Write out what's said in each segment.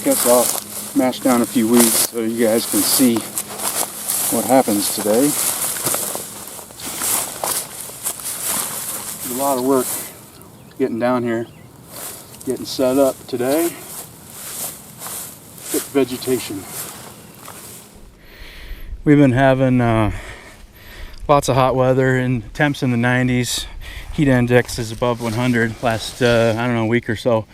guess I'll mash down a few weeds so you guys can see what happens today. A lot of work getting down here, getting set up today. Thick vegetation. We've been having lots of hot weather and temps in the 90s. Heat index is above 100 last, I don't know, week or so.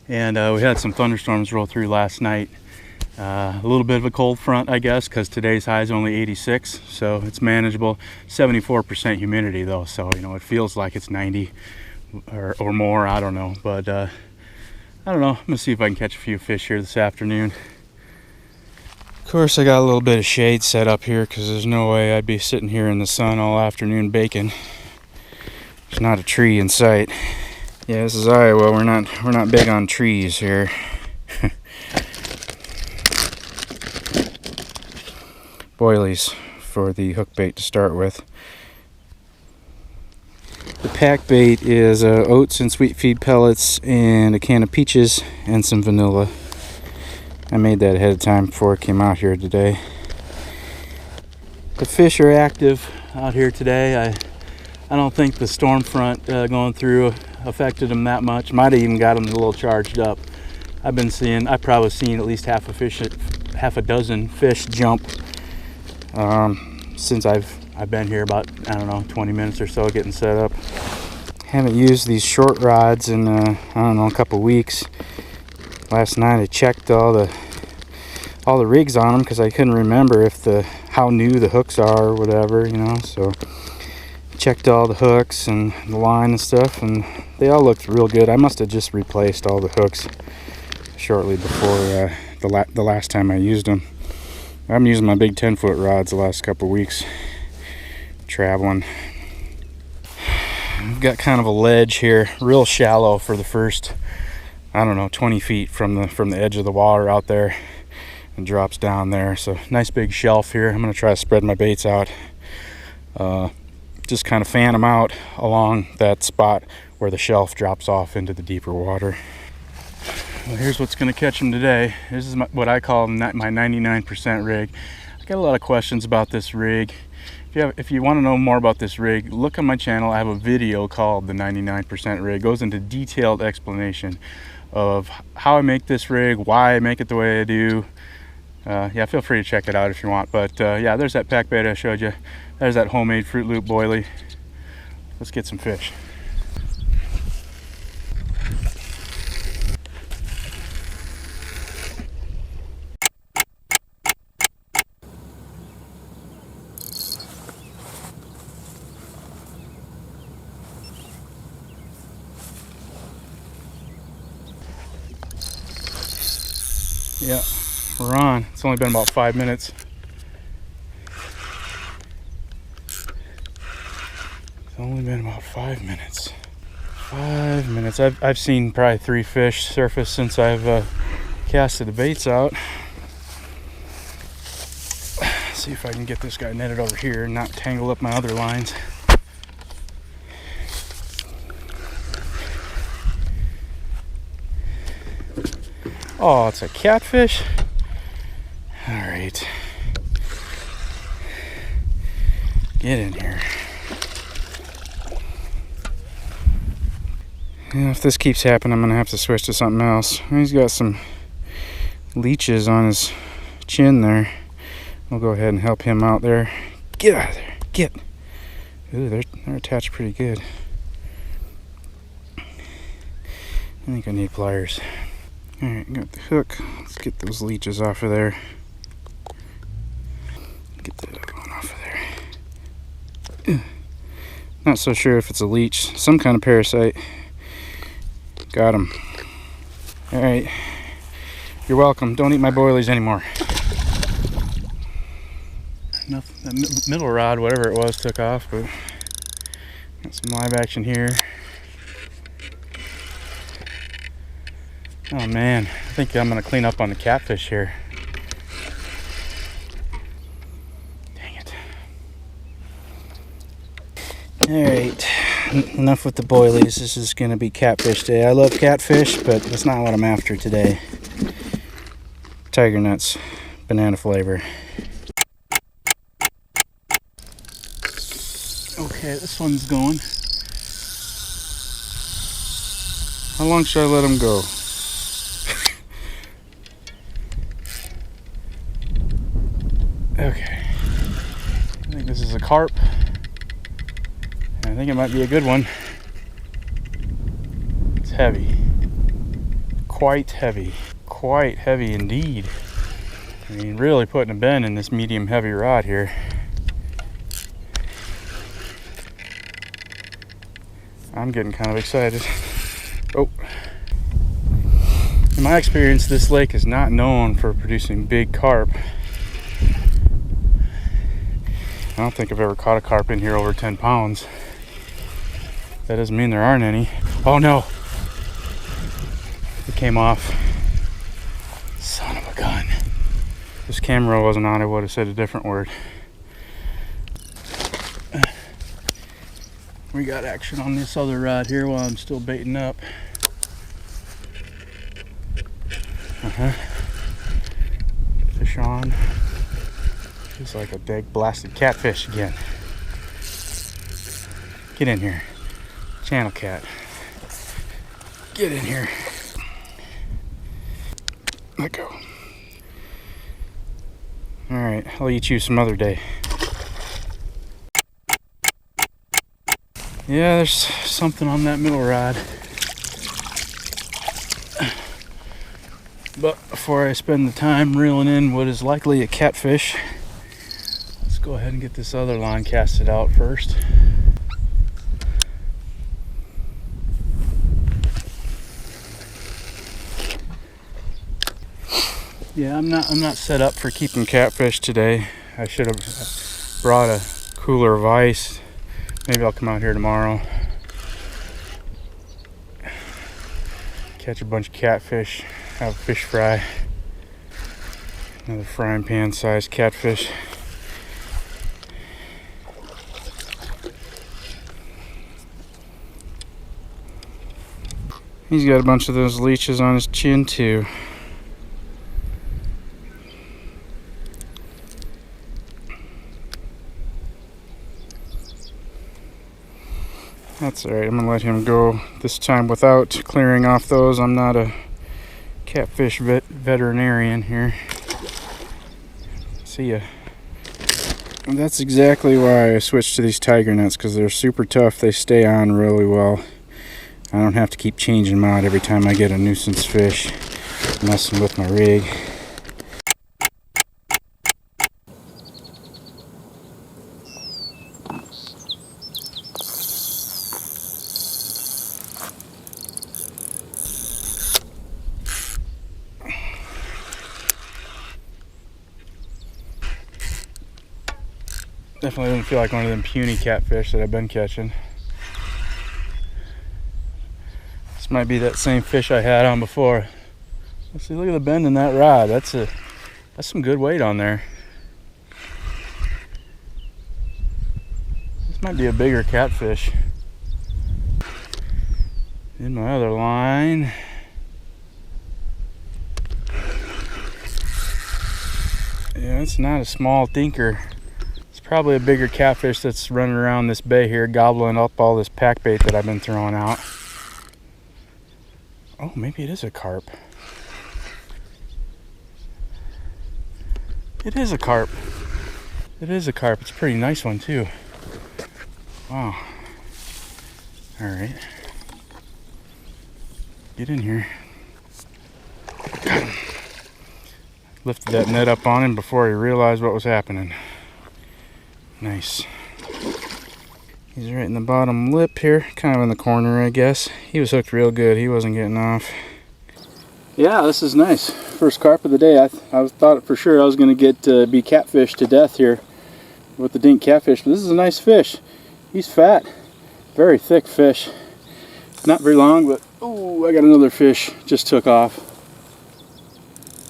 And we had some thunderstorms roll through last night. A little bit of a cold front, I guess, because today's high is only 86, so it's manageable. 74% humidity though, so you know it feels like it's 90 or more. I don't know, but I don't know. I'm gonna see if I can catch a few fish here this afternoon. Of course, I got a little bit of shade set up here because there's no way I'd be sitting here in the sun all afternoon baking. There's not a tree in sight. Yeah, this is Iowa. We're not big on trees here. Boilies for the hook bait to start with. The pack bait is oats and sweet feed pellets and a can of peaches and some vanilla. I made that ahead of time before I came out here today. The fish are active out here today. I don't think the storm front going through affected them that much. Might have even got them a little charged up. I've probably seen at least half a dozen fish jump since I've been here about, I don't know, 20 minutes or so getting set up. Haven't used these short rods in I don't know, a couple weeks. Last night I checked all the rigs on them because I couldn't remember how new the hooks are or whatever, you know. So checked all the hooks and the line and stuff, and they all looked real good. I must have just replaced all the hooks shortly before the last time I used them. I'm using my big 10-foot rods the last couple weeks traveling. I've got kind of a ledge here, real shallow for the first, I don't know, 20 feet from the edge of the water out there, and drops down there. So nice big shelf here. I'm going to try to spread my baits out, just kind of fan them out along that spot where the shelf drops off into the deeper water. Well, here's what's going to catch them today. This is what I call my 99% rig. I got a lot of questions about this rig. If you want to know more about this rig, look on my channel. I have a video called the 99% rig. It goes into detailed explanation of how I make this rig, why I make it the way I do. Yeah, feel free to check it out if you want. But yeah, there's that pack bait I showed you. There's that homemade Fruit Loop boilie. Let's get some fish. Yeah, we're on. It's only been about 5 minutes. It's only been about 5 minutes. 5 minutes. I've seen probably 3 fish surface since I've casted the baits out. See if I can get this guy netted over here and not tangle up my other lines. Oh, it's a catfish. All right. Get in here. Yeah, if this keeps happening, I'm gonna have to switch to something else. He's got some leeches on his chin there. We'll go ahead and help him out there. Get out of there. Get. Ooh, they're attached pretty good. I think I need pliers. Alright, got the hook. Let's get those leeches off of there. Get that other one off of there. Not so sure if it's a leech. Some kind of parasite. Got him. Alright. You're welcome. Don't eat my boilies anymore. Nothing. That middle rod, whatever it was, took off, but got some live action here. Oh man, I think I'm gonna clean up on the catfish here. Dang it. Alright, enough with the boilies. This is gonna be catfish day. I love catfish, but that's not what I'm after today. tiger nuts, banana flavor. Okay, this one's going. How long should I let him go? Okay. I think this is a carp. I think it might be a good one. It's heavy. Quite heavy. Quite heavy indeed. I mean, really putting a bend in this medium heavy rod here. I'm getting kind of excited. Oh. In my experience, this lake is not known for producing big carp. I don't think I've ever caught a carp in here over 10 pounds. That doesn't mean there aren't any. Oh no! It came off. Son of a gun. If this camera wasn't on, I would have said a different word. We got action on this other rod here while I'm still baiting up. Fish on. It's like a big blasted catfish again. Get in here. Channel cat. Get in here. Let go. Alright, I'll eat you some other day. Yeah, there's something on that middle rod. But before I spend the time reeling in what is likely a catfish, let's go ahead and get this other line casted out first. Yeah, I'm not set up for keeping catfish today. I should have brought a cooler of ice. Maybe I'll come out here tomorrow. Catch a bunch of catfish, have a fish fry. Another frying pan sized catfish. He's got a bunch of those leeches on his chin too. That's alright, I'm going to let him go this time without clearing off those. I'm not a catfish veterinarian here. See ya. And that's exactly why I switched to these tiger nuts, because they're super tough. They stay on really well. I don't have to keep changing them out every time I get a nuisance fish messing with my rig. Definitely doesn't feel like one of them puny catfish that I've been catching. This might be that same fish I had on before. Let's see, look at the bend in that rod. That's some good weight on there. This might be a bigger catfish. In my other line. Yeah, it's not a small thinker. Probably a bigger catfish that's running around this bay here, gobbling up all this pack bait that I've been throwing out. Oh, maybe it is a carp. It is a carp. It is a carp. It's a pretty nice one too. Wow. All right. Get in here. Got him. Lifted that net up on him before he realized what was happening. Nice. He's right in the bottom lip here, kind of in the corner, I guess. He was hooked real good. He wasn't getting off. Yeah, this is nice. First carp of the day. I thought for sure I was going to get be catfish to death here with the dink catfish, but this is a nice fish. He's fat, very thick fish. Not very long, but oh, I got another fish. Just took off.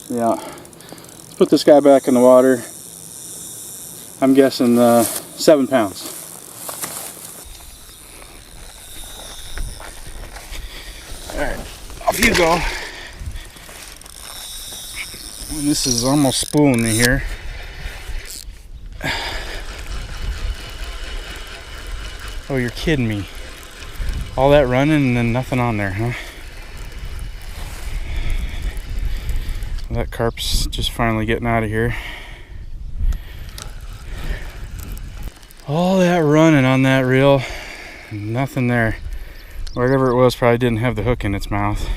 Yeah. Let's put this guy back in the water. I'm guessing 7 pounds. Alright, off you go. And this is almost spooling me here. Oh, you're kidding me. All that running and then nothing on there, huh? Well, that carp's just finally getting out of here. All that running on that reel, nothing there. Whatever it was probably didn't have the hook in its mouth.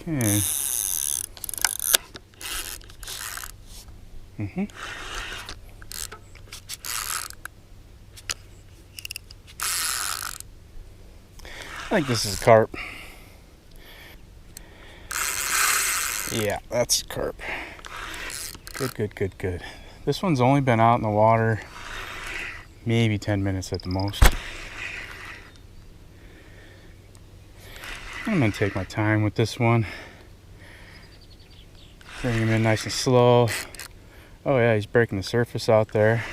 Okay. I think this is a carp. Yeah, that's a carp. Good. This one's only been out in the water maybe 10 minutes at the most. I'm gonna take my time with this one. Bring him in nice and slow. Oh yeah, he's breaking the surface out there.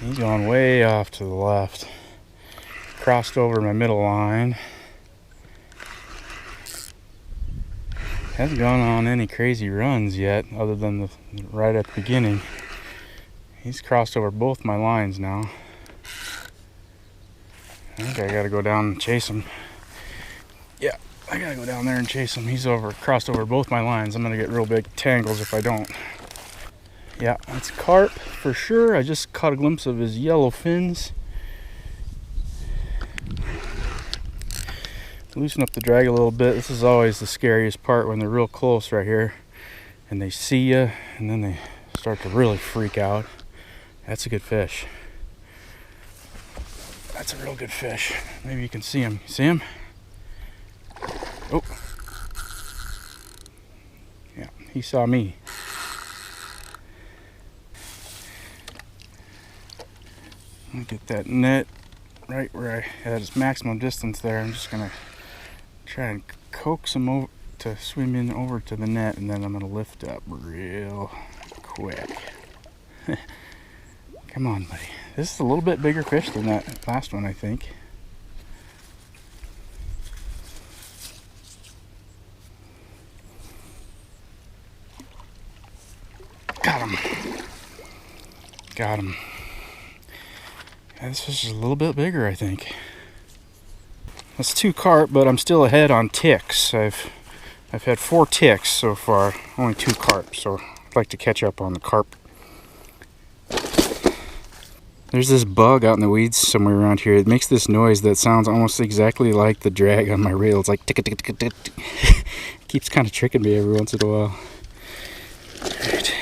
He's going way off to the left. Crossed over my middle line. Hasn't gone on any crazy runs yet, other than the right at the beginning. He's crossed over both my lines now. I think I gotta go down and chase him. Yeah, I gotta go down there and chase him. He's crossed over both my lines. I'm gonna get real big tangles if I don't. Yeah, that's carp for sure. I just caught a glimpse of his yellow fins. Loosen up the drag a little bit. This is always the scariest part when they're real close right here and they see you and then they start to really freak out. That's a good fish. That's a real good fish. Maybe you can see him. See him? Oh. Yeah, he saw me. Let me get that net right where I had its maximum distance there. I'm just gonna try and coax him over to swim in over to the net, and then I'm gonna lift up real quick. Come on, buddy. This is a little bit bigger fish than that last one, I think. Got him. Got him. Yeah, this fish is a little bit bigger, I think. That's 2 carp, but I'm still ahead on ticks. I've had 4 ticks so far, only 2 carp, so I'd like to catch up on the carp. There's this bug out in the weeds somewhere around here. It makes this noise that sounds almost exactly like the drag on my reel. It's like tick tick tick tick. It keeps kind of tricking me every once in a while. Right.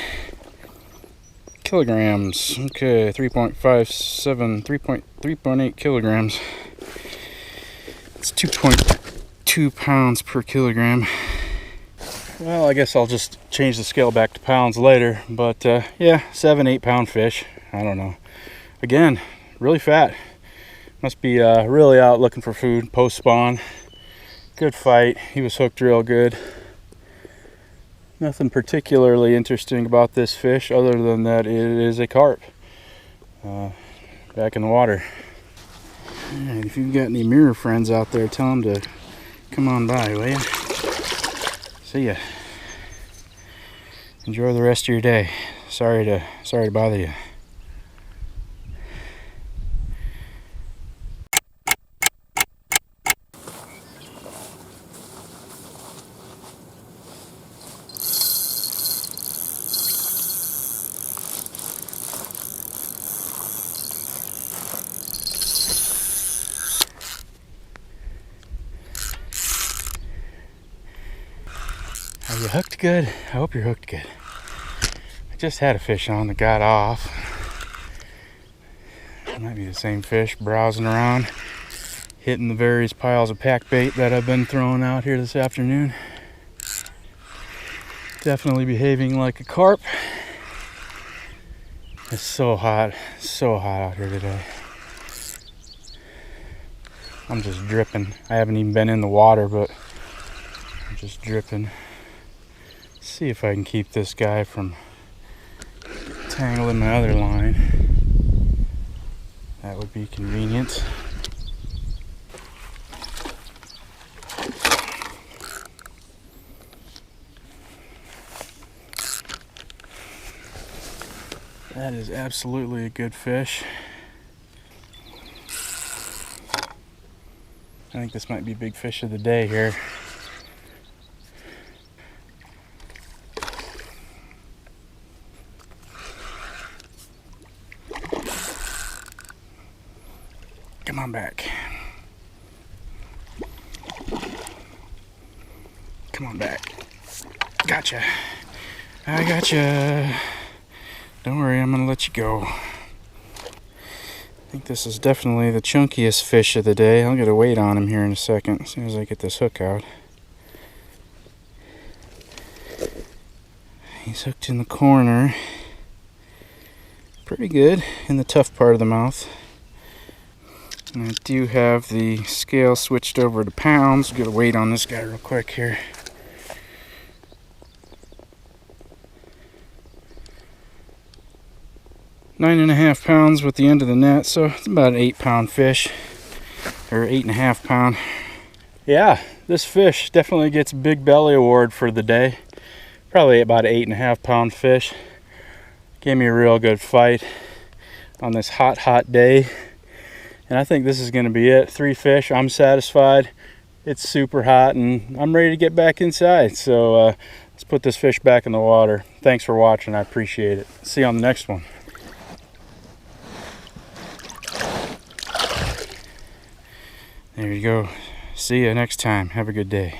Kilograms. Okay, 3.57, 3.8 kilograms. It's 2.2 pounds per kilogram. Well, I guess I'll just change the scale back to pounds later. But yeah, 7-8 pound fish. I don't know. Again, really fat. Must be really out looking for food post spawn. Good fight. He was hooked real good. Nothing particularly interesting about this fish other than that it is a carp. Back in the water. Alright, if you've got any mirror friends out there, tell them to come on by, will ya? See ya. Enjoy the rest of your day. Sorry to bother you. Are you hooked good? I hope you're hooked good. I just had a fish on that got off. It might be the same fish browsing around, hitting the various piles of pack bait that I've been throwing out here this afternoon. Definitely behaving like a carp. It's so hot out here today. I'm just dripping. I haven't even been in the water, but I'm just dripping. See if I can keep this guy from tangling my other line. That would be convenient. That is absolutely a good fish. I think this might be big fish of the day here. Come on back. Come on back. Gotcha. I gotcha. Don't worry, I'm gonna let you go. I think this is definitely the chunkiest fish of the day. I'll get a weight on him here in a second, as soon as I get this hook out. He's hooked in the corner. Pretty good in the tough part of the mouth. And I do have the scale switched over to pounds. Get a weight on this guy real quick here. £9.5 pounds with the end of the net, so it's about an 8-pound fish, or 8.5 pound. Yeah, this fish definitely gets big belly award for the day. Probably about an 8.5 pound fish. Gave me a real good fight on this hot day. And I think this is going to be it. 3 fish, I'm satisfied. It's super hot and I'm ready to get back inside. So let's put this fish back in the water. Thanks for watching, I appreciate it. See you on the next one. There you go. See you next time. Have a good day.